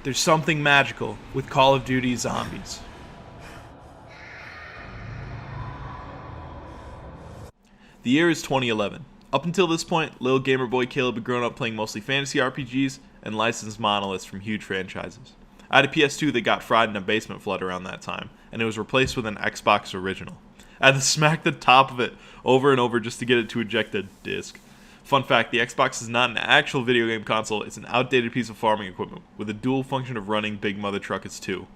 There's something magical with Call of Duty Zombies. The year is 2011. Up until this point, little gamer boy Caleb had grown up playing mostly fantasy RPGs and licensed monoliths from huge franchises. I had a PS2 that got fried in a basement flood around that time, and it was replaced with an Xbox original. I had to smack the top of it over and over just to get it to eject the disc. Fun fact, the Xbox is not an actual video game console, it's an outdated piece of farming equipment, with a dual function of running Big Mother Truckers 2.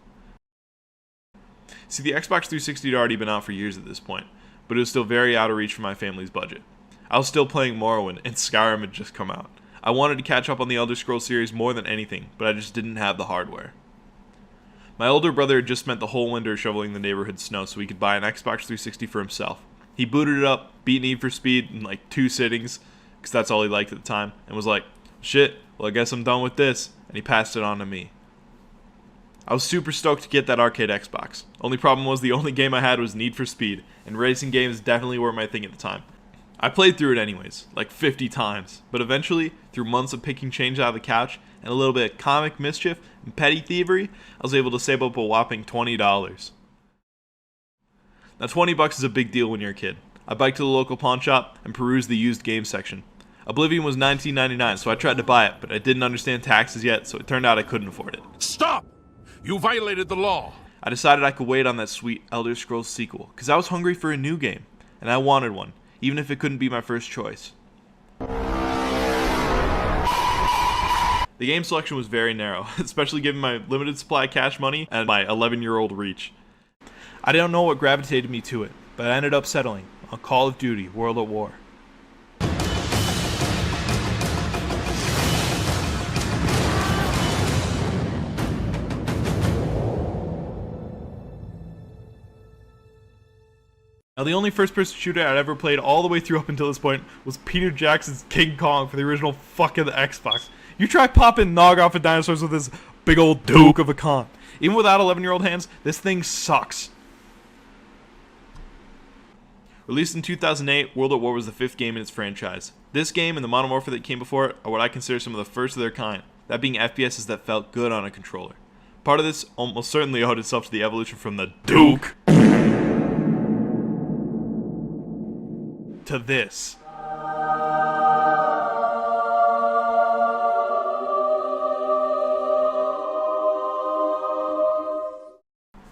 See, the Xbox 360 had already been out for years at this point, but it was still very out of reach for my family's budget. I was still playing Morrowind, and Skyrim had just come out. I wanted to catch up on the Elder Scrolls series more than anything, but I just didn't have the hardware. My older brother had just spent the whole winter shoveling the neighborhood snow so he could buy an Xbox 360 for himself. He booted it up, beat Need for Speed in like 2 sittings, because that's all he liked at the time, and was like, shit, well I guess I'm done with this, and he passed it on to me. I was super stoked to get that arcade Xbox. Only problem was the only game I had was Need for Speed, and racing games definitely were my thing at the time. I played through it anyways, like 50 times, but eventually, through months of picking change out of the couch, and a little bit of comic mischief and petty thievery, I was able to save up a whopping $20. Now $20 is a big deal when you're a kid. I biked to the local pawn shop and perused the used game section. Oblivion was $19.99, so I tried to buy it, but I didn't understand taxes yet, so it turned out I couldn't afford it. Stop! You violated the law! I decided I could wait on that sweet Elder Scrolls sequel, because I was hungry for a new game, and I wanted one, even if it couldn't be my first choice. The game selection was very narrow, especially given my limited supply of cash money and my 11-year-old reach. I don't know what gravitated me to it, but I ended up settling on Call of Duty World at War. Now, the only first-person shooter I'd ever played all the way through up until this point was Peter Jackson's King Kong for the original fucking Xbox. You try popping Nog off of dinosaurs with this big old Duke of a con. Even without 11-year-old hands, this thing sucks. Released in 2008, World at War was the 5th game in its franchise. This game and the Modern Warfare that came before it are what I consider some of the first of their kind, that being FPSs that felt good on a controller. Part of this almost certainly owed itself to the evolution from the Duke to this.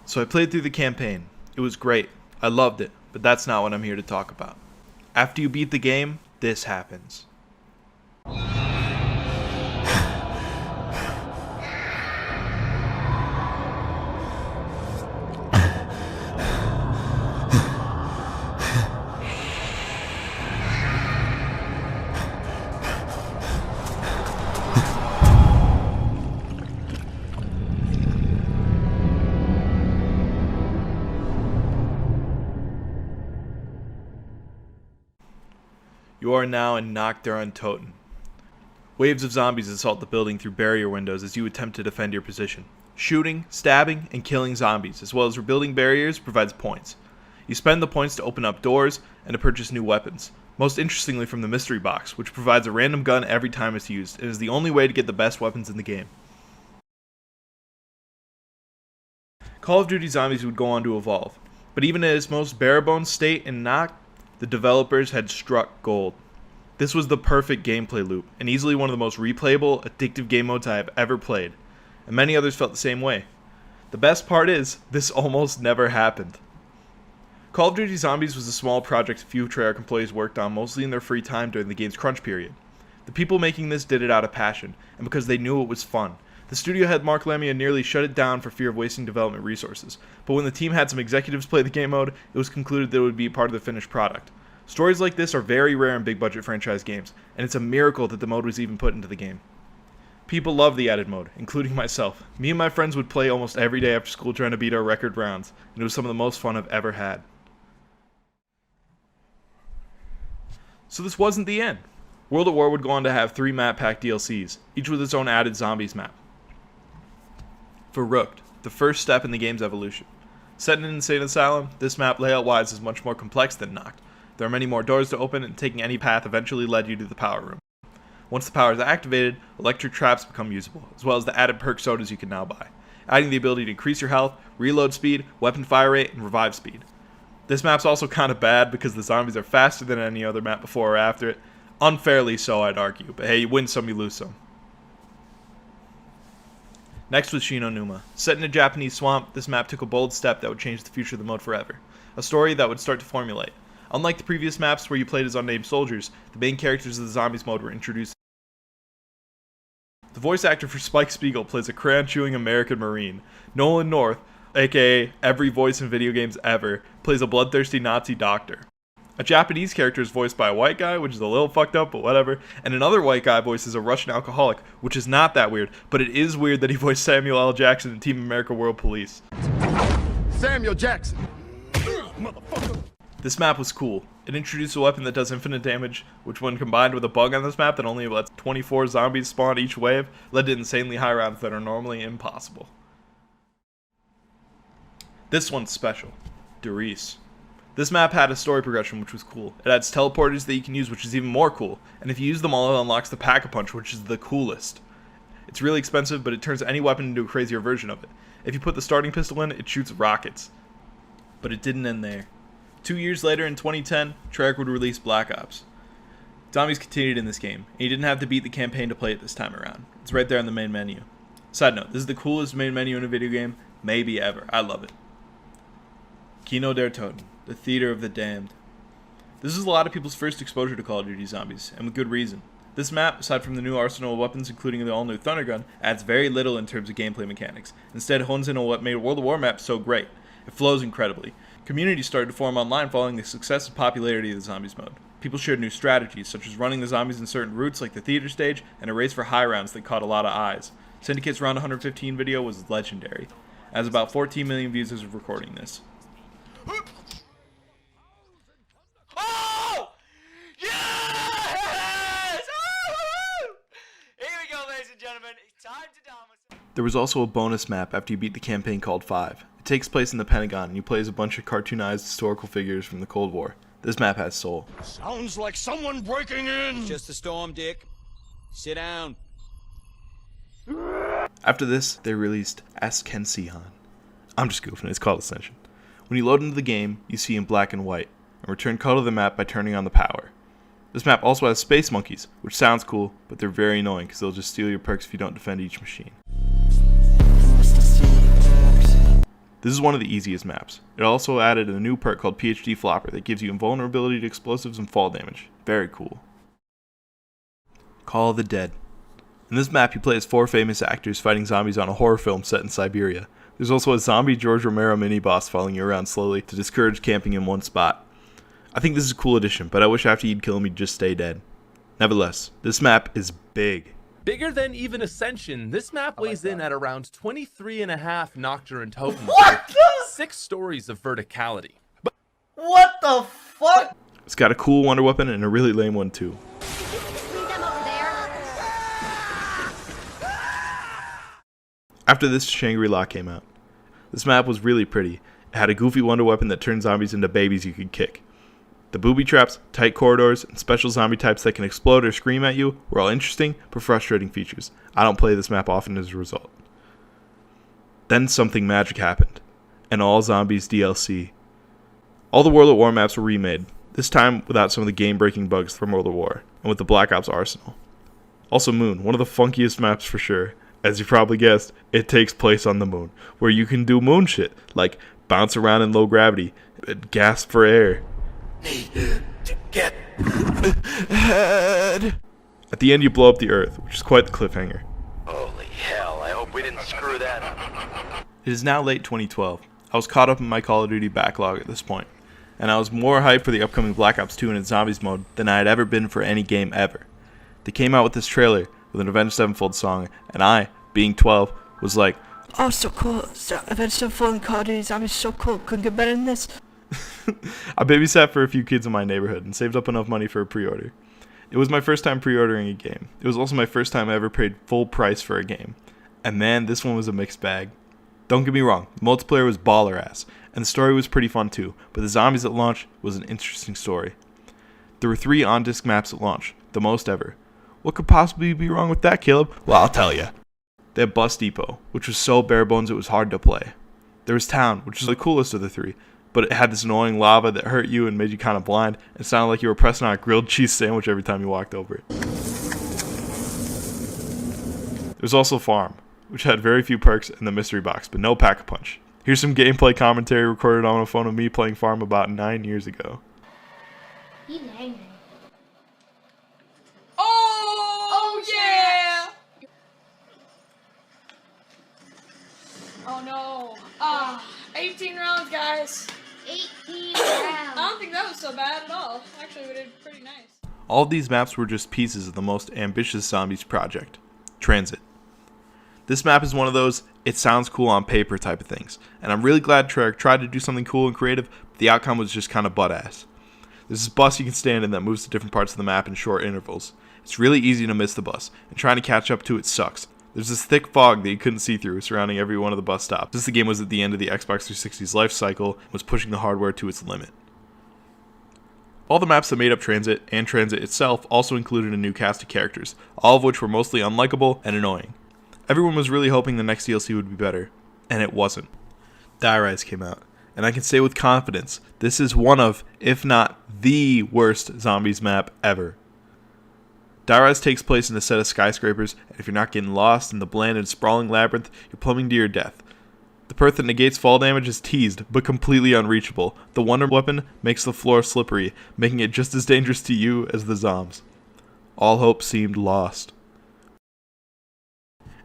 So I played through the campaign. It was great. I loved it, but that's not what I'm here to talk about. After you beat the game, this happens. You are now in Nacht der Untoten. Waves of zombies assault the building through barrier windows as you attempt to defend your position. Shooting, stabbing, and killing zombies, as well as rebuilding barriers, provides points. You spend the points to open up doors and to purchase new weapons, most interestingly from the mystery box, which provides a random gun every time it's used, and is the only way to get the best weapons in the game. Call of Duty Zombies would go on to evolve, but even in its most bare-bones state in Nacht, the developers had struck gold. This was the perfect gameplay loop, and easily one of the most replayable, addictive game modes I have ever played, and many others felt the same way. The best part is, this almost never happened. Call of Duty Zombies was a small project a few Treyarch employees worked on mostly in their free time during the game's crunch period. The people making this did it out of passion, and because they knew it was fun. The studio head Mark Lamia nearly shut it down for fear of wasting development resources, but when the team had some executives play the game mode, it was concluded that it would be part of the finished product. Stories like this are very rare in big budget franchise games, and it's a miracle that the mode was even put into the game. People love the added mode, including myself. Me and my friends would play almost every day after school trying to beat our record rounds, and it was some of the most fun I've ever had. So this wasn't the end. World at War would go on to have 3 map pack DLCs, each with its own added zombies map. Verrückt, the first step in the game's evolution. Set in an insane asylum, this map layout-wise is much more complex than Nacht. There are many more doors to open, and taking any path eventually led you to the power room. Once the power is activated, electric traps become usable, as well as the added perk sodas you can now buy, adding the ability to increase your health, reload speed, weapon fire rate, and revive speed. This map's also kind of bad because the zombies are faster than any other map before or after it. Unfairly so, I'd argue, but hey, you win some, you lose some. Next was Shinonuma. Set in a Japanese swamp, this map took a bold step that would change the future of the mode forever. A story that would start to formulate. Unlike the previous maps where you played as unnamed soldiers, the main characters of the zombies mode were introduced. The voice actor for Spike Spiegel plays a crayon-chewing American Marine. Nolan North, aka every voice in video games ever, plays a bloodthirsty Nazi doctor. A Japanese character is voiced by a white guy, which is a little fucked up, but whatever, and another white guy voices a Russian alcoholic, which is not that weird, but it is weird that he voiced Samuel L. Jackson in Team America World Police. Samuel Jackson. Motherfucker. This map was cool. It introduced a weapon that does infinite damage, which when combined with a bug on this map that only lets 24 zombies spawn each wave, led to insanely high rounds that are normally impossible. This one's special. Der Riese. This map had a story progression which was cool. It adds teleporters that you can use, which is even more cool, and if you use them all, it unlocks the Pack-a-Punch, which is the coolest. It's really expensive, but it turns any weapon into a crazier version of it. If you put the starting pistol in, it shoots rockets. But it didn't end there. 2 years later, in 2010, Treyarch would release Black Ops. Zombies continued in this game, and you didn't have to beat the campaign to play it this time around. It's right there in the main menu. Side note, this is the coolest main menu in a video game, maybe ever. I love it. Kino der Toten, the Theater of the Damned. This is a lot of people's first exposure to Call of Duty Zombies, and with good reason. This map, aside from the new arsenal of weapons including the all-new Thunder Gun, adds very little in terms of gameplay mechanics. Instead, it hones in on what made World of War maps so great. It flows incredibly. Communities started to form online following the success and popularity of the Zombies mode. People shared new strategies, such as running the zombies in certain routes like the theater stage, and a race for high rounds that caught a lot of eyes. Syndicate's Round 115 video was legendary. It has about 14 million views as of recording this. Oh! Yes! Oh! Here we go, ladies and gentlemen. It's time to dominate. There was also a bonus map after you beat the campaign called 5. It takes place in the Pentagon, and you play as a bunch of cartoonized historical figures from the Cold War. This map has soul. Sounds like someone breaking in. Just a storm, Dick. Sit down. After this, they released Ask Ken Sihan. I'm just goofing, it's called Ascension. When you load into the game, you see in black and white, and return color to the map by turning on the power. This map also has space monkeys, which sounds cool, but they're very annoying because they'll just steal your perks if you don't defend each machine. This is one of the easiest maps. It also added a new perk called PhD Flopper that gives you invulnerability to explosives and fall damage. Very cool. Call of the Dead. In this map, you play as 4 famous actors fighting zombies on a horror film set in Siberia. There's also a zombie George Romero mini-boss following you around slowly to discourage camping in one spot. I think this is a cool addition, but I wish after you'd kill him he'd just stay dead. Nevertheless, this map is big. Bigger than even Ascension, this map weighs in at around 23.5 Nocturne totals. What the? 6 stories of verticality. What the fuck? It's got a cool wonder weapon and a really lame one too. After this, Shangri-La came out. This map was really pretty. It had a goofy wonder weapon that turned zombies into babies you could kick. The booby traps, tight corridors, and special zombie types that can explode or scream at you were all interesting but frustrating features. I don't play this map often as a result. Then something magic happened. An All Zombies DLC. All the World at War maps were remade, this time without some of the game-breaking bugs from World at War, and with the Black Ops arsenal. Also Moon, one of the funkiest maps for sure. As you probably guessed, it takes place on the moon, where you can do moon shit, like bounce around in low gravity, and gasp for air. Need to get Head. At the end, you blow up the Earth, which is quite the cliffhanger. Holy hell, I hope we didn't screw that up. It is now late 2012. I was caught up in my Call of Duty backlog at this point, and I was more hyped for the upcoming Black Ops 2 in its Zombies mode than I had ever been for any game ever. They came out with this trailer with an Avenged Sevenfold song, and I, being 12, was like, oh, so cool. So, Avenged Sevenfold and Call of Duty Zombies, so cool. Couldn't get better than this. I babysat for a few kids in my neighborhood and saved up enough money for a pre-order. It was my first time pre-ordering a game. It was also my first time I ever paid full price for a game. And man, this one was a mixed bag. Don't get me wrong, the multiplayer was baller ass, and the story was pretty fun too, but the zombies at launch was an interesting story. There were 3 on-disc maps at launch, the most ever. What could possibly be wrong with that, Caleb? Well, I'll tell you. They had Bus Depot, which was so bare bones it was hard to play. There was Town, which was the coolest of the three, but it had this annoying lava that hurt you and made you kind of blind. It sounded like you were pressing on a grilled cheese sandwich every time you walked over it. There was also Farm, which had very few perks in the mystery box, but no Pack-a-Punch. Here's some gameplay commentary recorded on a phone of me playing Farm about 9 years ago. He's angry. Oh yeah! Oh no. 18 rounds, guys. 18 I rounds. don't think that was so bad at all. Actually, we did pretty nice. All of these maps were just pieces of the most ambitious Zombies project, Transit. This map is one of those, it sounds cool on paper type of things, and I'm really glad Treyarch tried to do something cool and creative, but the outcome was just kind of butt-ass. There's this bus you can stand in that moves to different parts of the map in short intervals. It's really easy to miss the bus, and trying to catch up to it sucks. There's this thick fog that you couldn't see through surrounding every one of the bus stops. Since the game was at the end of the Xbox 360's life cycle and was pushing the hardware to its limit. All the maps that made up Transit and Transit itself also included a new cast of characters, all of which were mostly unlikable and annoying. Everyone was really hoping the next DLC would be better, and it wasn't. Die Rise came out, and I can say with confidence, this is one of, if not the worst Zombies map ever. Die Rise takes place in a set of skyscrapers, and if you're not getting lost in the bland and sprawling labyrinth, you're plummeting to your death. The perk that negates fall damage is teased, but completely unreachable. The Wonder Weapon makes the floor slippery, making it just as dangerous to you as the Zombs. All hope seemed lost.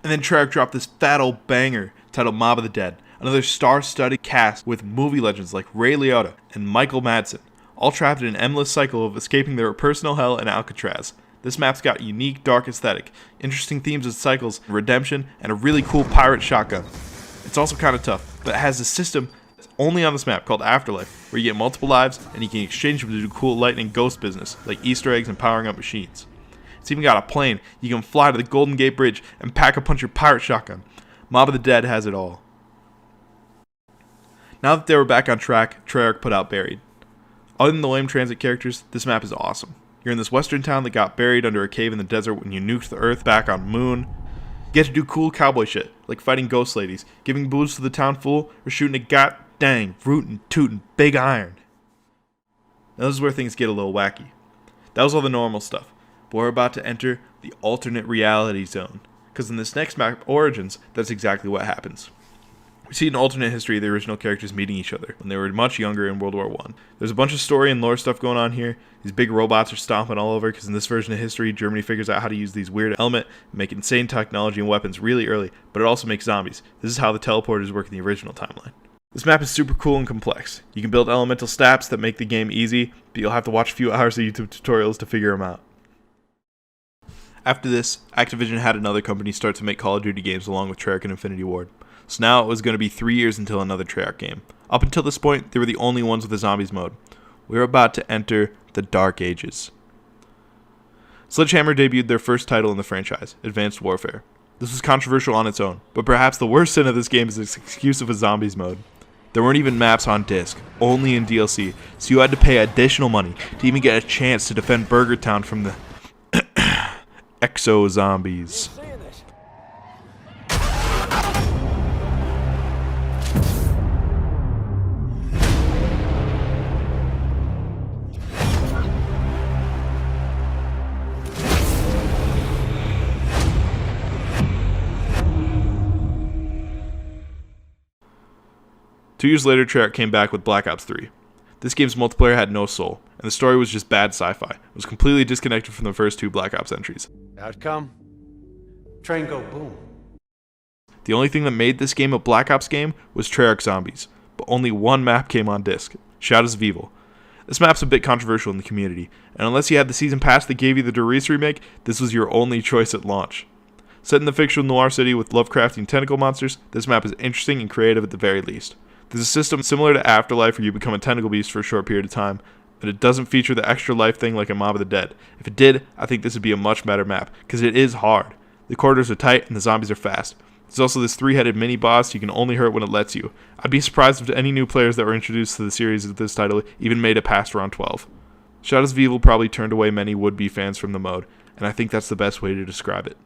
And then Treyarch dropped this fat old banger titled Mob of the Dead, another star-studded cast with movie legends like Ray Liotta and Michael Madsen, all trapped in an endless cycle of escaping their personal hell in Alcatraz. This map's got a unique, dark aesthetic, interesting themes of cycles, redemption, and a really cool pirate shotgun. It's also kind of tough, but it has a system that's only on this map called Afterlife, where you get multiple lives and you can exchange them to do cool lightning ghost business, like Easter eggs and powering up machines. It's even got a plane. You can fly to the Golden Gate Bridge and pack-a-punch your pirate shotgun. Mob of the Dead has it all. Now that they were back on track, Treyarch put out Buried. Other than the lame Transit characters, this map is awesome. You're in this western town that got buried under a cave in the desert when you nuked the earth back on Moon. You get to do cool cowboy shit, like fighting ghost ladies, giving booze to the town fool, or shooting a god-dang, rootin', tootin' big iron. Now this is where things get a little wacky. That was all the normal stuff. But we're about to enter the alternate reality zone, because in this next map, Origins, that's exactly what happens. We see an alternate history of the original characters meeting each other when they were much younger in World War I. There's a bunch of story and lore stuff going on here. These big robots are stomping all over, because in this version of history, Germany figures out how to use these weird element and make insane technology and weapons really early, but it also makes zombies. This is how the teleporters work in the original timeline. This map is super cool and complex. You can build elemental stats that make the game easy, but you'll have to watch a few hours of YouTube tutorials to figure them out. After this, Activision had another company start to make Call of Duty games along with Treyarch and Infinity Ward. So now it was going to be 3 years until another Treyarch game. Up until this point, they were the only ones with a zombies mode. We were about to enter the Dark Ages. Sledgehammer debuted their first title in the franchise, Advanced Warfare. This was controversial on its own, but perhaps the worst sin of this game is its excuse of a zombies mode. There weren't even maps on disc, only in DLC, so you had to pay additional money to even get a chance to defend Burger Town from the exo-zombies. 2 years later, Treyarch came back with Black Ops 3. This game's multiplayer had no soul, and the story was just bad sci-fi. It was completely disconnected from the first 2 Black Ops entries. Outcome? Train go boom. The only thing that made this game a Black Ops game was Treyarch Zombies, but only one map came on disc, Shadows of Evil. This map's a bit controversial in the community, and unless you had the season pass that gave you the Doris remake, this was your only choice at launch. Set in the fictional noir city with Lovecraftian tentacle monsters, this map is interesting and creative at the very least. There's a system similar to Afterlife where you become a tentacle beast for a short period of time, but it doesn't feature the extra life thing like a Mob of the Dead. If it did, I think this would be a much better map, because it is hard. The corridors are tight and the zombies are fast. There's also this 3-headed mini-boss you can only hurt when it lets you. I'd be surprised if any new players that were introduced to the series with this title even made it past round 12. Shadows of Evil probably turned away many would-be fans from the mode, and I think that's the best way to describe it.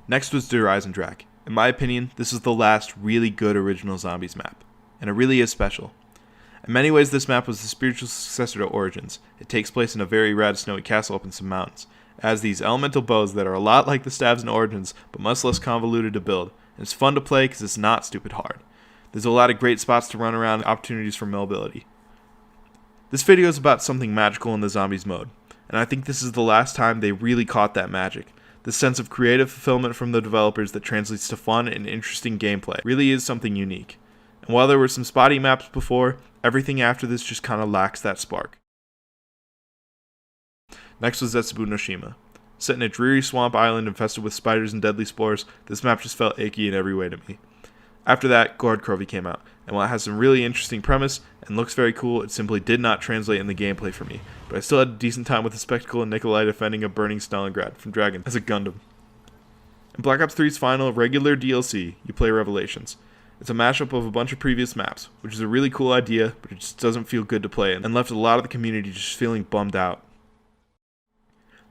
Next was Der Eisendrache. In my opinion, this is the last really good original Zombies map, and it really is special. In many ways, this map was the spiritual successor to Origins. It takes place in a very rad snowy castle up in some mountains. It has these elemental bows that are a lot like the stabs in Origins, but much less convoluted to build, and it's fun to play because it's not stupid hard. There's a lot of great spots to run around and opportunities for mobility. This video is about something magical in the Zombies mode, and I think this is the last time they really caught that magic. This sense of creative fulfillment from the developers that translates to fun and interesting gameplay really is something unique. And while there were some spotty maps before, everything after this just kinda lacks that spark. Next was Zetsubu no Shima. Set in a dreary swamp island infested with spiders and deadly spores, this map just felt achy in every way to me. After that, Gord Krovi came out, and while it has some really interesting premise and looks very cool, it simply did not translate in the gameplay for me, but I still had a decent time with the spectacle of Nikolai defending a burning Stalingrad from Dragon as a Gundam. In Black Ops 3's final regular DLC, you play Revelations. It's a mashup of a bunch of previous maps, which is a really cool idea, but it just doesn't feel good to play and left a lot of the community just feeling bummed out.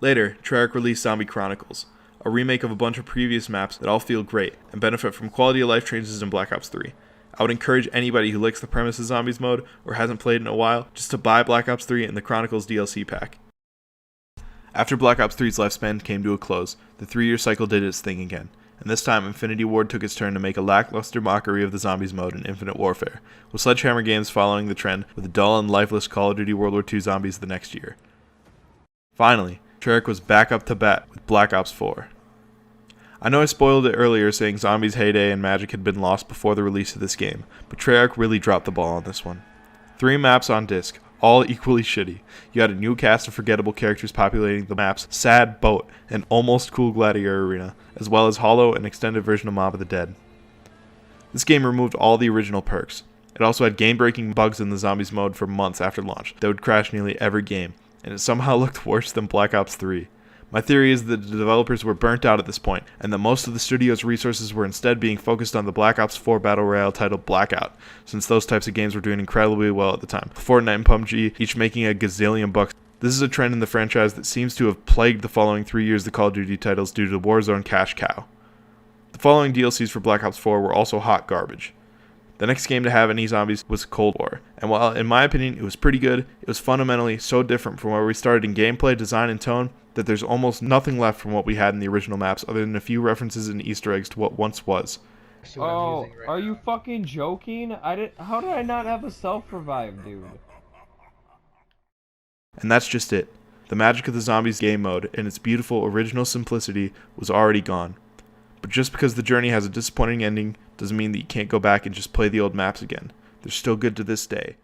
Later, Treyarch released Zombie Chronicles, a remake of a bunch of previous maps that all feel great and benefit from quality of life changes in Black Ops 3. I would encourage anybody who likes the premise of Zombies mode or hasn't played in a while just to buy Black Ops 3 and the Chronicles DLC pack. After Black Ops 3's lifespan came to a close, the 3-year cycle did its thing again, and this time Infinity Ward took its turn to make a lackluster mockery of the Zombies mode in Infinite Warfare, with Sledgehammer Games following the trend with the dull and lifeless Call of Duty World War II Zombies the next year. Finally, Treyarch was back up to bat with Black Ops 4. I know I spoiled it earlier saying Zombies' heyday and magic had been lost before the release of this game, but Treyarch really dropped the ball on this one. 3 maps on disc, all equally shitty. You had a new cast of forgettable characters populating the maps Sad Boat and Almost Cool Gladiator Arena, as well as Hollow and extended version of Mob of the Dead. This game removed all the original perks. It also had game-breaking bugs in the Zombies mode for months after launch that would crash nearly every game, and it somehow looked worse than Black Ops 3. My theory is that the developers were burnt out at this point, and that most of the studio's resources were instead being focused on the Black Ops 4 Battle Royale title Blackout, since those types of games were doing incredibly well at the time, Fortnite and PUBG each making a gazillion bucks. This is a trend in the franchise that seems to have plagued the following 3 years of the Call of Duty titles due to Warzone cash cow. The following DLCs for Black Ops 4 were also hot garbage. The next game to have any zombies was Cold War, and while in my opinion it was pretty good, it was fundamentally so different from where we started in gameplay, design, and tone that there's almost nothing left from what we had in the original maps other than a few references and Easter eggs to what once was. Oh, are you fucking joking? How did I not have a self-revive, dude? And that's just it. The magic of the Zombies game mode and its beautiful original simplicity was already gone. But just because the journey has a disappointing ending doesn't mean that you can't go back and just play the old maps again. They're still good to this day.